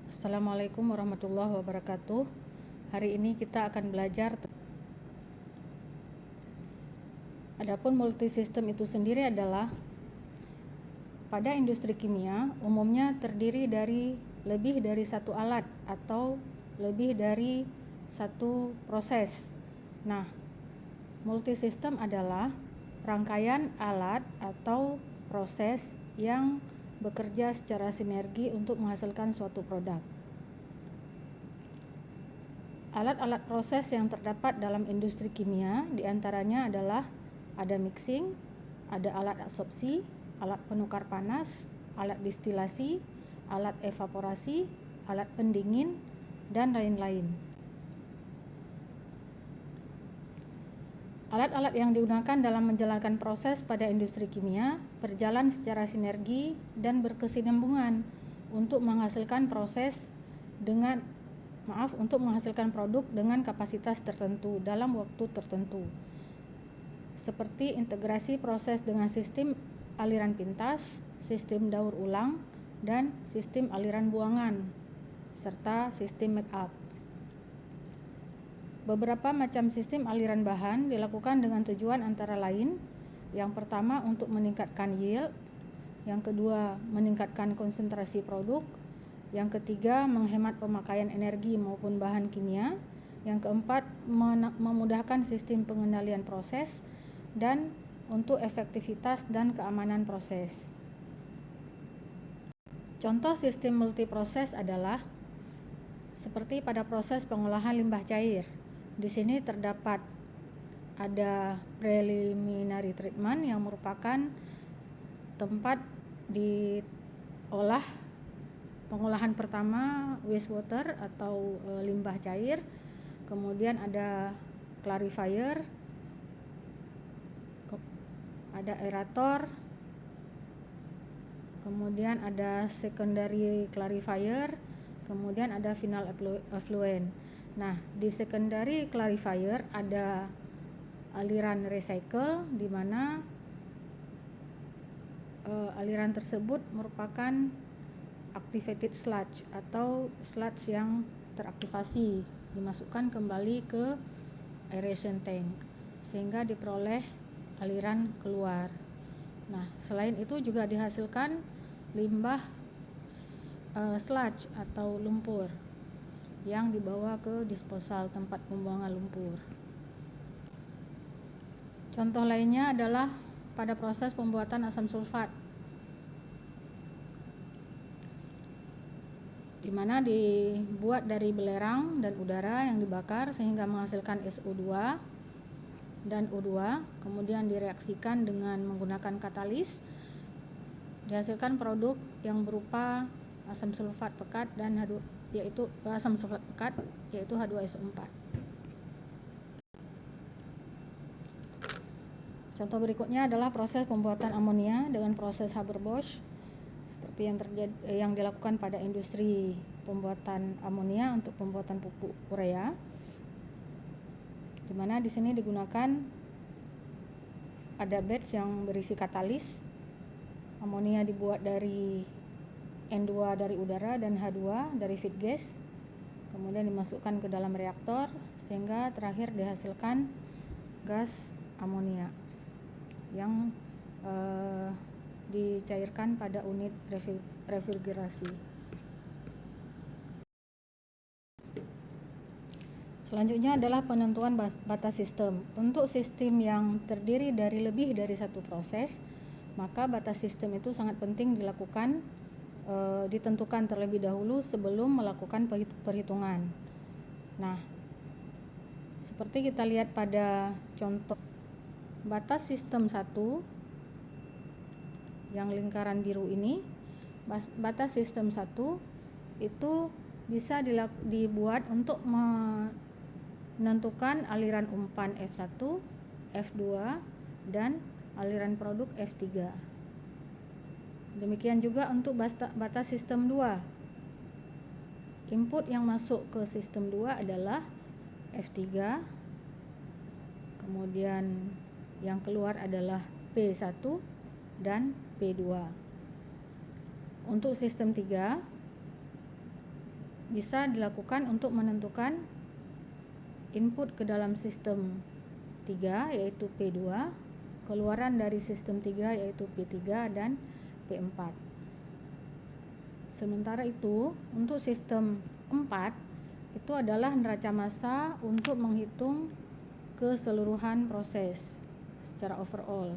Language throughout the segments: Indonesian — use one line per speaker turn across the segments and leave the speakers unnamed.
Assalamualaikum warahmatullahi wabarakatuh. Hari ini kita akan belajar. Adapun multisistem itu sendiri adalah pada industri kimia umumnya terdiri dari lebih dari satu alat atau lebih dari satu proses. Nah, multisistem adalah rangkaian alat atau proses yang bekerja secara sinergi untuk menghasilkan suatu produk. Alat-alat proses yang terdapat dalam industri kimia diantaranya adalah ada mixing, ada alat absorpsi, alat penukar panas, alat distilasi, alat evaporasi, alat pendingin, dan lain-lain. Alat-alat yang digunakan dalam menjalankan proses pada industri kimia berjalan secara sinergi dan berkesinambungan untuk menghasilkan produk dengan kapasitas tertentu dalam waktu tertentu. Seperti integrasi proses dengan sistem aliran pintas, sistem daur ulang, dan sistem aliran buangan, serta sistem make-up. Beberapa macam sistem aliran bahan dilakukan dengan tujuan antara lain, yang pertama untuk meningkatkan yield, yang kedua meningkatkan konsentrasi produk, yang ketiga menghemat pemakaian energi maupun bahan kimia, yang keempat memudahkan sistem pengendalian proses, dan untuk efektivitas dan keamanan proses. Contoh sistem multiproses adalah seperti pada proses pengolahan limbah cair. Di sini terdapat ada preliminary treatment yang merupakan tempat diolah pengolahan pertama wastewater atau limbah cair, kemudian ada clarifier, ada aerator, kemudian ada secondary clarifier, kemudian ada final effluent. Nah, di secondary clarifier ada aliran recycle, di mana aliran tersebut merupakan activated sludge atau sludge yang teraktivasi, dimasukkan kembali ke aeration tank sehingga diperoleh aliran keluar. Nah, selain itu juga dihasilkan limbah sludge atau lumpur yang dibawa ke disposal, tempat pembuangan lumpur. Contoh lainnya adalah pada proses pembuatan asam sulfat, di mana dibuat dari belerang dan udara yang dibakar sehingga menghasilkan SO2 dan O2, kemudian direaksikan dengan menggunakan katalis, dihasilkan produk yang berupa asam sulfat pekat dan yaitu H2SO4. Contoh berikutnya adalah proses pembuatan amonia dengan proses Haber-Bosch, seperti yang dilakukan pada industri pembuatan amonia untuk pembuatan pupuk urea, di mana di sini digunakan ada batch yang berisi katalis. Amonia dibuat dari N2 dari udara dan H2 dari feed gas, kemudian dimasukkan ke dalam reaktor sehingga terakhir dihasilkan gas amonia yang dicairkan pada unit refrigerasi. Selanjutnya adalah penentuan batas sistem. Untuk sistem yang terdiri dari lebih dari satu proses, maka batas sistem itu sangat penting dilakukan, ditentukan terlebih dahulu sebelum melakukan perhitungan. Nah, seperti kita lihat pada contoh batas sistem 1 yang lingkaran biru ini, batas sistem 1 itu bisa dibuat untuk menentukan aliran umpan F1, F2, dan aliran produk F3. Demikian juga untuk batas sistem 2. Input yang masuk ke sistem 2 adalah F3, kemudian yang keluar adalah P1, dan P2. Untuk sistem 3 bisa dilakukan untuk menentukan input ke dalam sistem 3 yaitu P2, keluaran dari sistem 3 yaitu P3 dan P4. Sementara itu, untuk sistem 4 itu adalah neraca massa untuk menghitung keseluruhan proses secara overall.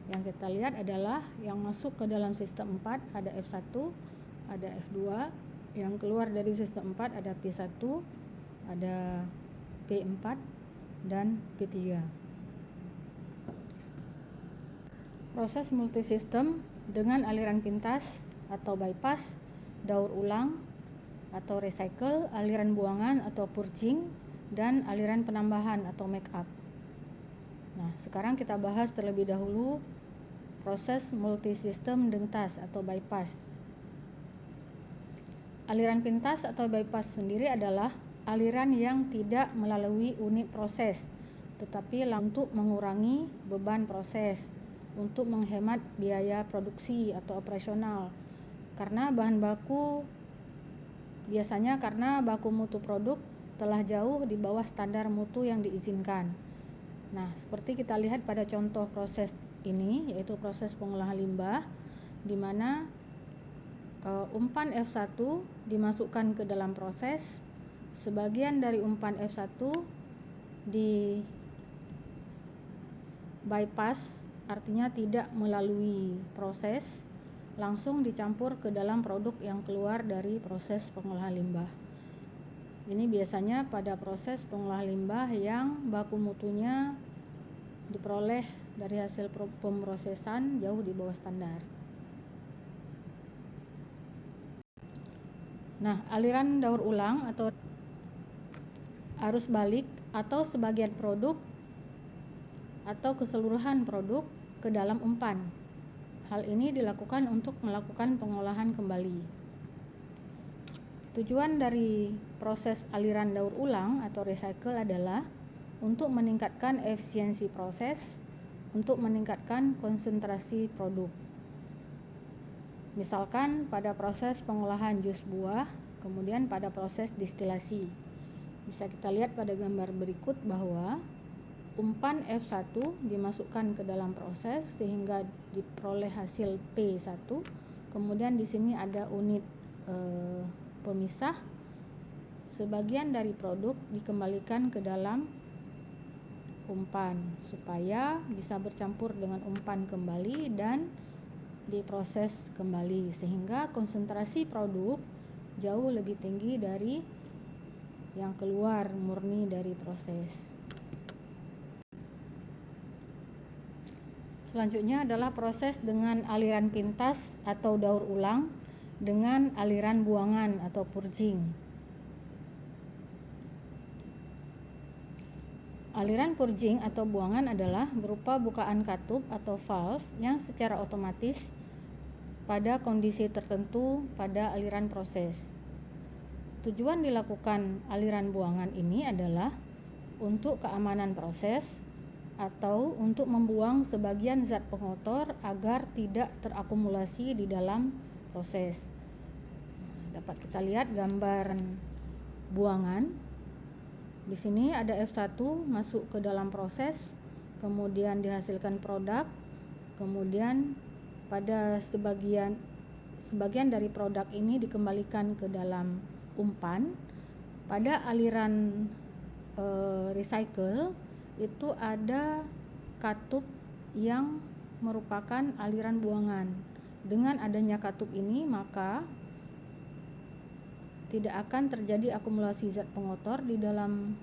Yang kita lihat adalah yang masuk ke dalam sistem 4 ada F1, ada F2, yang keluar dari sistem 4 ada P1, ada P4 dan P3. Proses multisistem dengan aliran pintas atau bypass, daur ulang atau recycle, aliran buangan atau purging, dan aliran penambahan atau make up. Nah, sekarang kita bahas terlebih dahulu proses multisistem dentas atau bypass. Aliran pintas atau bypass sendiri adalah aliran yang tidak melalui unit proses, tetapi untuk mengurangi beban proses, untuk menghemat biaya produksi atau operasional. Karena baku mutu produk telah jauh di bawah standar mutu yang diizinkan. Nah, seperti kita lihat pada contoh proses ini, yaitu proses pengolahan limbah, di mana umpan F1 dimasukkan ke dalam proses, sebagian dari umpan F1 di bypass, artinya tidak melalui proses, langsung dicampur ke dalam produk yang keluar dari proses pengolahan limbah. Ini biasanya pada proses pengolahan limbah yang baku mutunya diperoleh dari hasil pemrosesan jauh di bawah standar. Nah, aliran daur ulang atau arus balik atau sebagian produk atau keseluruhan produk ke dalam umpan. Hal ini dilakukan untuk melakukan pengolahan kembali. Tujuan dari proses aliran daur ulang atau recycle adalah untuk meningkatkan efisiensi proses, untuk meningkatkan konsentrasi produk. Misalkan pada proses pengolahan jus buah, kemudian pada proses distilasi. Bisa kita lihat pada gambar berikut bahwa umpan F1 dimasukkan ke dalam proses sehingga diperoleh hasil P1. Kemudian di sini ada unit pemisah. Sebagian dari produk dikembalikan ke dalam umpan supaya bisa bercampur dengan umpan kembali dan diproses kembali, sehingga konsentrasi produk jauh lebih tinggi dari yang keluar murni dari proses. Selanjutnya adalah proses dengan aliran pintas atau daur ulang dengan aliran buangan atau purging. Aliran purging atau buangan adalah berupa bukaan katup atau valve yang secara otomatis pada kondisi tertentu pada aliran proses. Tujuan dilakukan aliran buangan ini adalah untuk keamanan proses atau untuk membuang sebagian zat pengotor agar tidak terakumulasi di dalam proses. Dapat kita lihat gambar buangan. Di sini ada F1 masuk ke dalam proses, kemudian dihasilkan produk, kemudian pada sebagian dari produk ini dikembalikan ke dalam umpan. Pada aliran recycle itu ada katup yang merupakan aliran buangan. Dengan adanya katup ini maka tidak akan terjadi akumulasi zat pengotor di dalam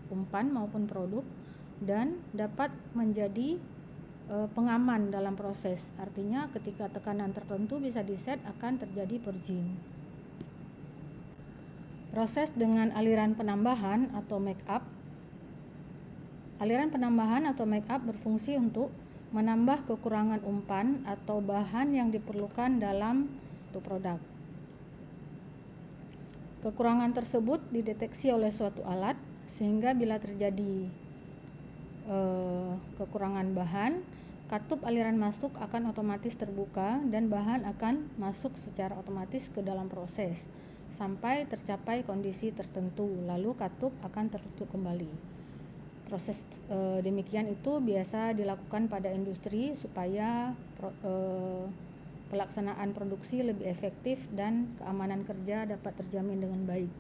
umpan maupun produk dan dapat menjadi pengaman dalam proses. Artinya ketika tekanan tertentu bisa diset akan terjadi purging. Proses dengan aliran penambahan atau make up. Aliran penambahan atau make up berfungsi untuk menambah kekurangan umpan atau bahan yang diperlukan dalam produk. Kekurangan tersebut dideteksi oleh suatu alat sehingga bila terjadi kekurangan bahan, katup aliran masuk akan otomatis terbuka dan bahan akan masuk secara otomatis ke dalam proses sampai tercapai kondisi tertentu, lalu katup akan tertutup kembali. Proses demikian itu biasa dilakukan pada industri supaya pelaksanaan produksi lebih efektif dan keamanan kerja dapat terjamin dengan baik.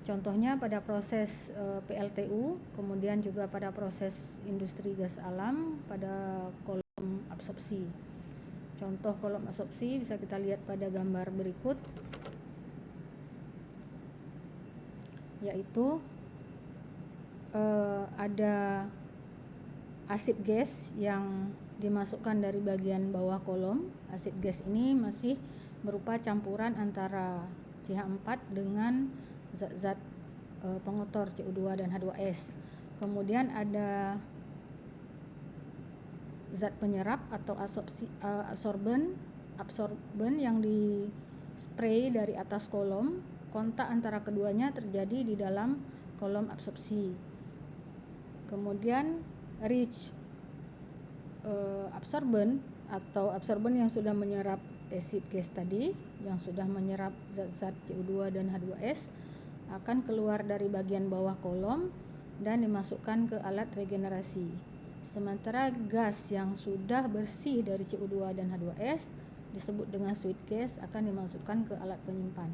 Contohnya pada proses PLTU, kemudian juga pada proses industri gas alam pada kolom absorpsi. Contoh kolom absorpsi bisa kita lihat pada gambar berikut, yaitu ada asid gas yang dimasukkan dari bagian bawah kolom. Asid gas ini masih berupa campuran antara CH4 dengan zat-zat pengotor CO2 dan H2S. Kemudian ada zat penyerap atau absorben yang di spray dari atas kolom. Kontak antara keduanya terjadi di dalam kolom absorpsi. Kemudian rich absorben atau absorben yang sudah menyerap acid gas tadi, yang sudah menyerap zat-zat CO2 dan H2S, akan keluar dari bagian bawah kolom dan dimasukkan ke alat regenerasi. Sementara gas yang sudah bersih dari CO2 dan H2S disebut dengan sweet gas akan dimasukkan ke alat penyimpan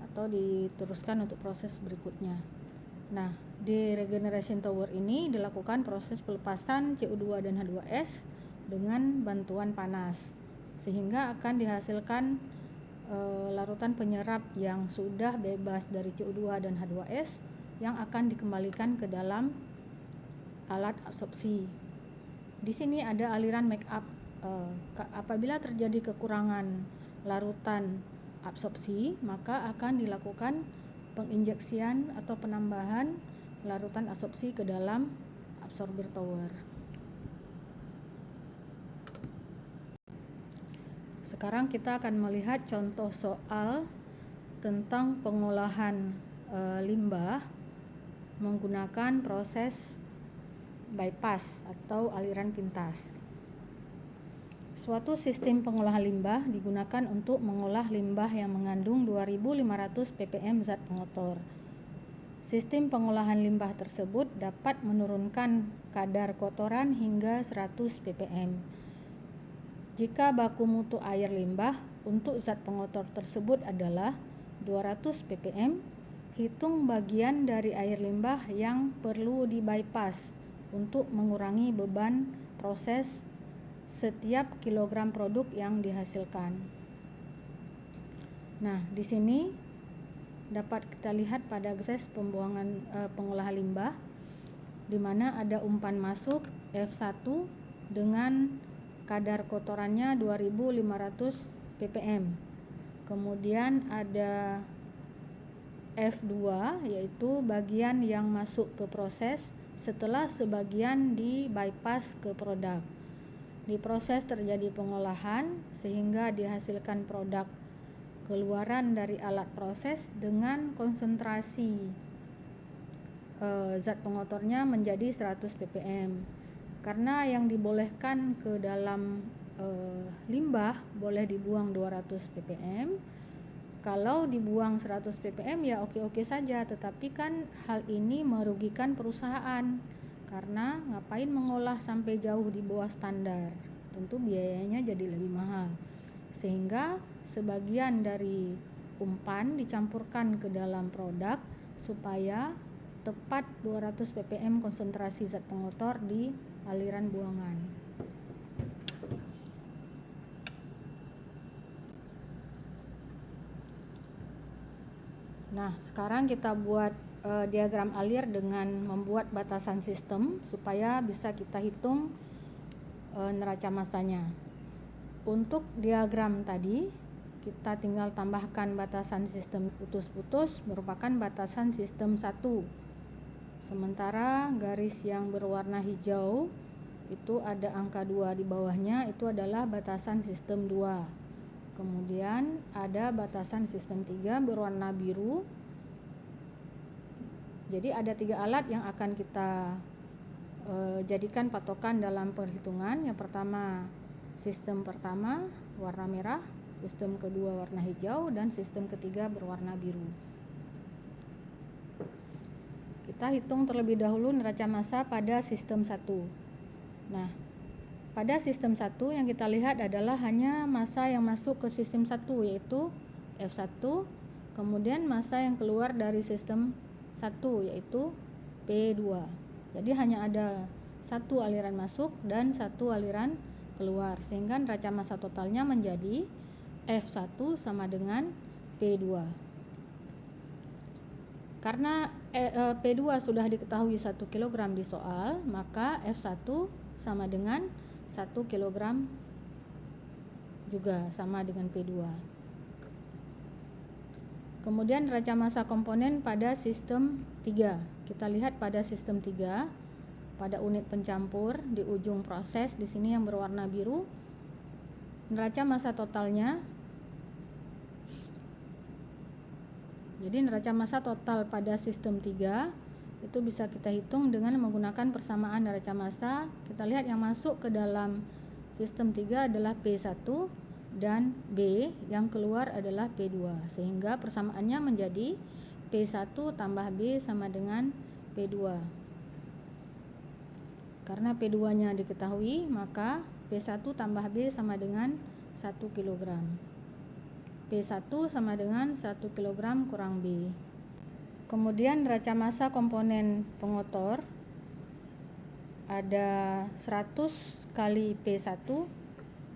atau diteruskan untuk proses berikutnya. Nah, di regeneration tower ini dilakukan proses pelepasan CO2 dan H2S dengan bantuan panas, sehingga akan dihasilkan larutan penyerap yang sudah bebas dari CO2 dan H2S yang akan dikembalikan ke dalam alat absorpsi. Di sini ada aliran make up. Apabila terjadi kekurangan larutan absorpsi, maka akan dilakukan penginjeksian atau penambahan larutan absorpsi ke dalam absorber tower. Sekarang kita akan melihat contoh soal tentang pengolahan limbah menggunakan proses bypass atau aliran pintas. Suatu sistem pengolahan limbah digunakan untuk mengolah limbah yang mengandung 2500 ppm zat pengotor. Sistem pengolahan limbah tersebut dapat menurunkan kadar kotoran hingga 100 ppm. Jika baku mutu air limbah untuk zat pengotor tersebut adalah 200 ppm, hitung bagian dari air limbah yang perlu di-bypass untuk mengurangi beban proses setiap kilogram produk yang dihasilkan. Nah, di sini dapat kita lihat pada proses pengolahan limbah di mana ada umpan masuk F1 dengan kadar kotorannya 2500 ppm. Kemudian ada F2 yaitu bagian yang masuk ke proses setelah sebagian di bypass ke produk. Di proses terjadi pengolahan sehingga dihasilkan produk keluaran dari alat proses dengan konsentrasi zat pengotornya menjadi 100 ppm. Karena yang dibolehkan ke dalam limbah boleh dibuang 200 ppm. Kalau dibuang 100 ppm ya oke-oke saja, tetapi kan hal ini merugikan perusahaan karena ngapain mengolah sampai jauh di bawah standar, tentu biayanya jadi lebih mahal. Sehingga sebagian dari umpan dicampurkan ke dalam produk supaya tepat 200 ppm konsentrasi zat pengotor di aliran buangan. Nah, sekarang kita buat diagram alir dengan membuat batasan sistem supaya bisa kita hitung neraca massanya. Untuk diagram tadi, kita tinggal tambahkan batasan sistem putus-putus merupakan batasan sistem 1. Sementara garis yang berwarna hijau itu ada angka 2 di bawahnya, itu adalah batasan sistem 2. Kemudian ada batasan sistem 3 berwarna biru. Jadi ada 3 alat yang akan kita jadikan patokan dalam perhitungan. Yang pertama, sistem pertama warna merah, sistem kedua warna hijau, dan sistem ketiga berwarna biru. Kita hitung terlebih dahulu neraca massa pada sistem 1. Nah, pada sistem 1 yang kita lihat adalah hanya massa yang masuk ke sistem 1, yaitu F1, kemudian massa yang keluar dari sistem 1 yaitu P2. Jadi hanya ada satu aliran masuk dan satu aliran keluar, sehingga neraca massa totalnya menjadi F1 sama dengan P2. Karena P2 sudah diketahui 1 kg di soal, maka F1 sama dengan 1 kg juga sama dengan P2. Kemudian neraca massa komponen pada sistem 3. Kita lihat pada sistem 3, pada unit pencampur di ujung proses di sini yang berwarna biru, neraca massa totalnya. Jadi neraca massa total pada sistem 3 itu bisa kita hitung dengan menggunakan persamaan neraca massa. Kita lihat yang masuk ke dalam sistem 3 adalah P1 dan B, yang keluar adalah P2, sehingga persamaannya menjadi P1 tambah B sama dengan P2. Karena P2-nya diketahui, maka P1 tambah B sama dengan 1 kg. P1 sama dengan 1 kg kurang B. Kemudian neraca massa komponen pengotor ada 100 kali P1,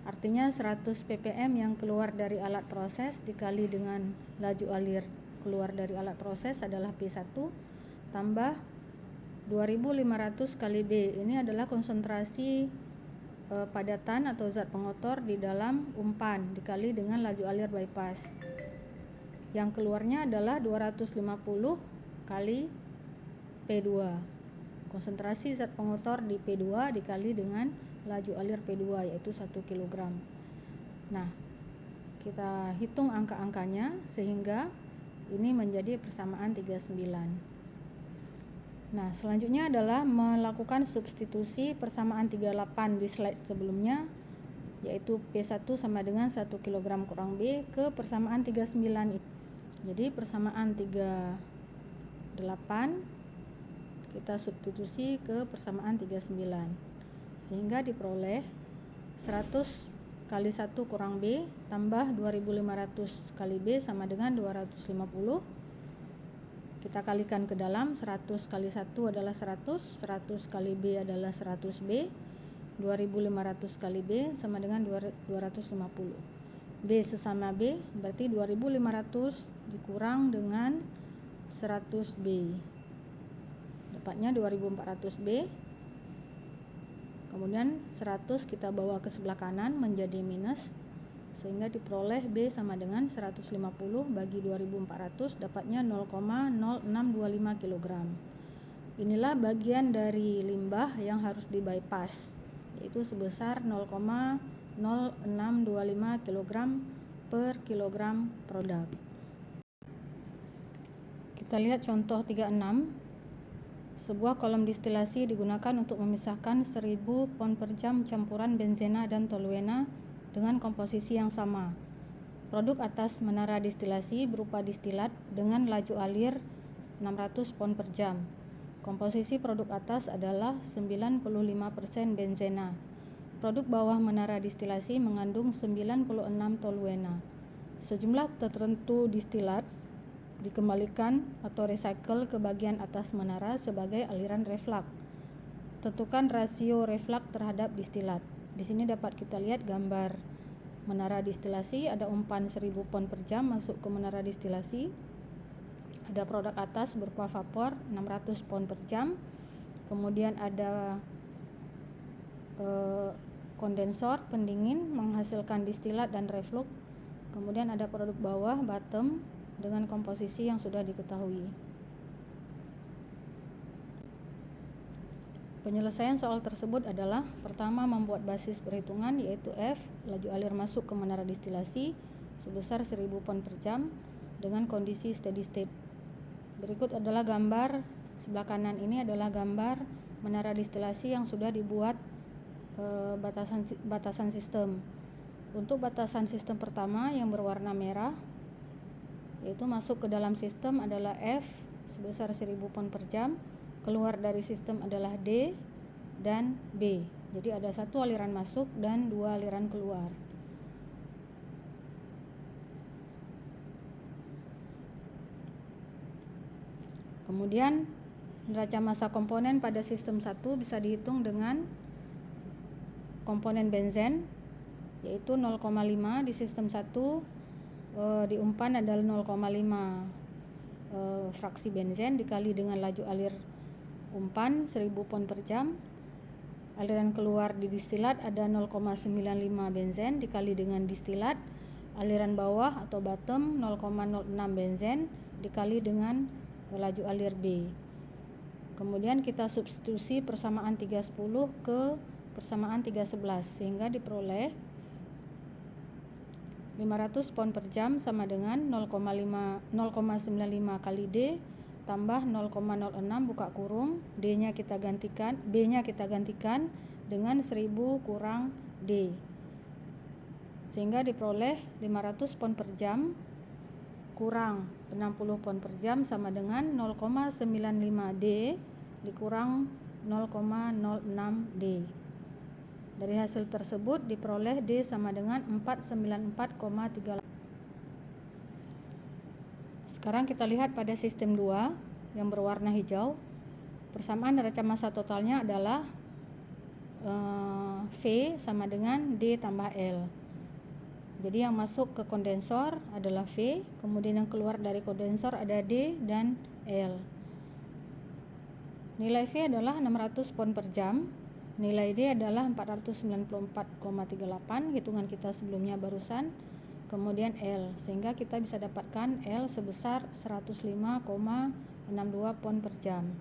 artinya 100 ppm yang keluar dari alat proses dikali dengan laju alir keluar dari alat proses adalah P1, tambah 2500 kali B. Ini adalah konsentrasi padatan atau zat pengotor di dalam umpan dikali dengan laju alir bypass. Yang keluarnya adalah 250 kali P2. Konsentrasi zat pengotor di P2 dikali dengan laju alir P2 yaitu 1 kg. Nah, kita hitung angka-angkanya sehingga ini menjadi persamaan 39. Nah, selanjutnya adalah melakukan substitusi persamaan 38 di slide sebelumnya, yaitu P1 sama dengan 1 kg kurang B ke persamaan 39. Jadi persamaan 38 kita substitusi ke persamaan 39, sehingga diperoleh 100 kali 1 kurang B tambah 2500 kali B sama dengan 250. Kita kalikan ke dalam, 100 kali 1 adalah 100, 100 kali B adalah 100 B, 2500 kali B sama dengan 250. B sesama B, berarti 2500 dikurang dengan 100 B. Dapatnya 2400 B. Kemudian 100 kita bawa ke sebelah kanan menjadi minus, sehingga diperoleh B sama dengan 150 bagi 2400, dapatnya 0,0625 kg. Inilah bagian dari limbah yang harus di bypass, yaitu sebesar 0,0625 kg per kilogram produk. Kita lihat contoh 36. Sebuah kolom distilasi digunakan untuk memisahkan 1000 pound per jam campuran benzena dan toluena dengan komposisi yang sama. Produk atas menara distilasi berupa distilat dengan laju alir 600 pound per jam. Komposisi produk atas adalah 95% benzena. Produk bawah menara distilasi mengandung 96 toluena. Sejumlah tertentu distilat dikembalikan atau recycle ke bagian atas menara sebagai aliran reflux. Tentukan rasio reflux terhadap distilat. Di sini dapat kita lihat gambar menara distilasi, ada umpan 1000 pound per jam masuk ke menara distilasi. Ada produk atas berupa vapor 600 pound per jam. Kemudian ada kondensor pendingin menghasilkan distilat dan reflux. Kemudian ada produk bawah bottom dengan komposisi yang sudah diketahui. Penyelesaian soal tersebut adalah pertama membuat basis perhitungan yaitu F, laju alir masuk ke menara distilasi sebesar 1000 pound per jam dengan kondisi steady state. Berikut adalah gambar, sebelah kanan ini adalah gambar menara distilasi yang sudah dibuat batasan sistem. Untuk batasan sistem pertama yang berwarna merah, yaitu masuk ke dalam sistem adalah F sebesar 1000 pon per jam, keluar dari sistem adalah D dan B. Jadi ada satu aliran masuk dan dua aliran keluar. Kemudian neraca massa komponen pada sistem 1 bisa dihitung dengan komponen benzen, yaitu 0,5 di sistem 1, di umpan adalah 0,5 fraksi benzen dikali dengan laju alir umpan 1000 pon per jam. Aliran keluar di distilat ada 0,95 benzen dikali dengan distilat. Aliran bawah atau bottom 0,06 benzen dikali dengan laju alir B. Kemudian kita substitusi persamaan 310 ke persamaan 311 sehingga diperoleh 500 pon per jam sama dengan 0,95 kali D tambah 0,06 buka kurung, B-nya kita gantikan dengan 1000 kurang D. Sehingga diperoleh 500 pon per jam kurang 60 pon per jam sama dengan 0,95 D dikurang 0,06 D. Dari hasil tersebut diperoleh D sama dengan 494,38. Sekarang kita lihat pada sistem 2 yang berwarna hijau. Persamaan neraca massa totalnya adalah V sama dengan D tambah L. Jadi yang masuk ke kondensor adalah V, kemudian yang keluar dari kondensor ada D dan L. Nilai V adalah 600 pon per jam, nilai D adalah 494,38, hitungan kita sebelumnya barusan, kemudian L, sehingga kita bisa dapatkan L sebesar 105,62 pon per jam.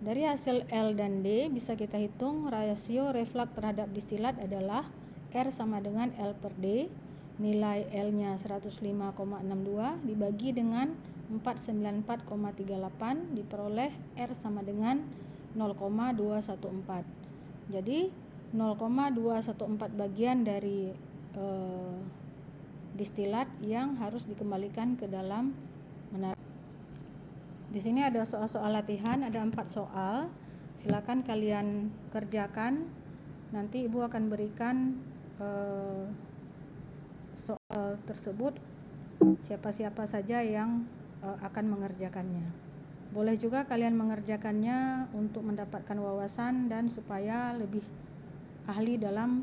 Dari hasil L dan D bisa kita hitung rasio reflux terhadap distilat adalah R sama dengan L per D, nilai L-nya 105,62 dibagi dengan 494,38 diperoleh R sama dengan 0,214. Jadi 0,214 bagian dari distilat yang harus dikembalikan ke dalam menara. Di sini ada soal-soal latihan, ada 4 soal. Silakan kalian kerjakan. Nanti Ibu akan berikan soal tersebut siapa-siapa saja yang akan mengerjakannya. Boleh juga kalian mengerjakannya untuk mendapatkan wawasan dan supaya lebih ahli dan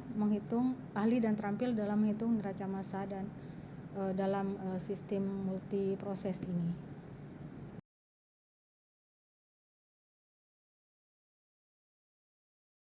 terampil dalam menghitung neraca massa dan dalam sistem multiproses ini.